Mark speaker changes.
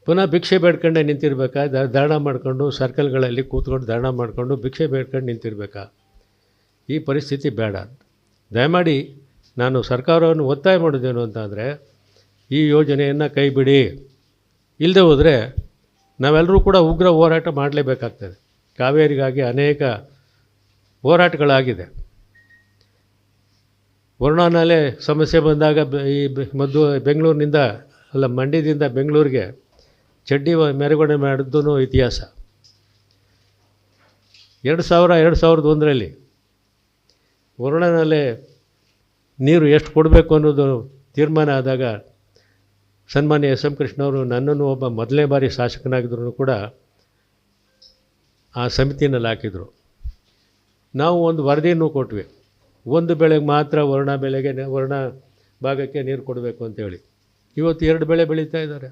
Speaker 1: ಪುನಃ ಭಿಕ್ಷೆ ಬೇಡ್ಕೊಂಡೆ ನಿಂತಿರ್ಬೇಕಾ? ಧರಣ ಮಾಡಿಕೊಂಡು ಸರ್ಕಲ್ಗಳಲ್ಲಿ ಕೂತ್ಕೊಂಡು ಧರಣ ಮಾಡಿಕೊಂಡು ಭಿಕ್ಷೆ ಬೇಡ್ಕೊಂಡು ನಿಂತಿರ್ಬೇಕಾ? ಈ ಪರಿಸ್ಥಿತಿ ಬೇಡ. ದಯಮಾಡಿ ನಾನು ಸರ್ಕಾರವನ್ನು ಒತ್ತಾಯ ಮಾಡೋದೇನು ಅಂತ ಅಂದರೆ, ಈ ಯೋಜನೆಯನ್ನು ಕೈ ಬಿಡಿ. ಇಲ್ಲದೆ ಹೋದರೆ ನಾವೆಲ್ಲರೂ ಕೂಡ ಉಗ್ರ ಹೋರಾಟ ಮಾಡಲೇಬೇಕಾಗ್ತದೆ. ಕಾವೇರಿಗಾಗಿ ಅನೇಕ ಹೋರಾಟಗಳಾಗಿದೆ. ವರುಣಾ ನಾಲೆ ಸಮಸ್ಯೆ ಬಂದಾಗ ಬೆಂಗಳೂರಿನಿಂದ ಮಂಡ್ಯದಿಂದ ಬೆಂಗಳೂರಿಗೆ ಚಡ್ಡಿ ಮೆರವಣಿಗೆ ಮಾಡಿದ್ದು ಇತಿಹಾಸ. 2001ರಲ್ಲಿ ವರುಣಾ ನಾಲೆ ನೀರು ಎಷ್ಟು ಕೊಡಬೇಕು ಅನ್ನೋದು ತೀರ್ಮಾನ ಆದಾಗ ಸನ್ಮಾನ್ಯ ಎಸ್ ಎಂ ಕೃಷ್ಣವರು ನನ್ನನ್ನು ಒಬ್ಬ ಮೊದಲನೇ ಬಾರಿ ಶಾಸಕನಾಗಿದ್ದರೂ ಕೂಡ ಆ ಸಮಿತಿನಲ್ಲಿ ಹಾಕಿದರು. ನಾವು ಒಂದು ವರದಿಯನ್ನು ಕೊಟ್ವಿ. ಒಂದು ಬೆಳೆಗೆ ಮಾತ್ರ ವರುಣಾ ಭಾಗಕ್ಕೆ ನೀರು ಕೊಡಬೇಕು ಅಂತೇಳಿ. ಇವತ್ತು 2 ಬೆಳೆ ಬೆಳೀತಾ ಇದ್ದಾರೆ.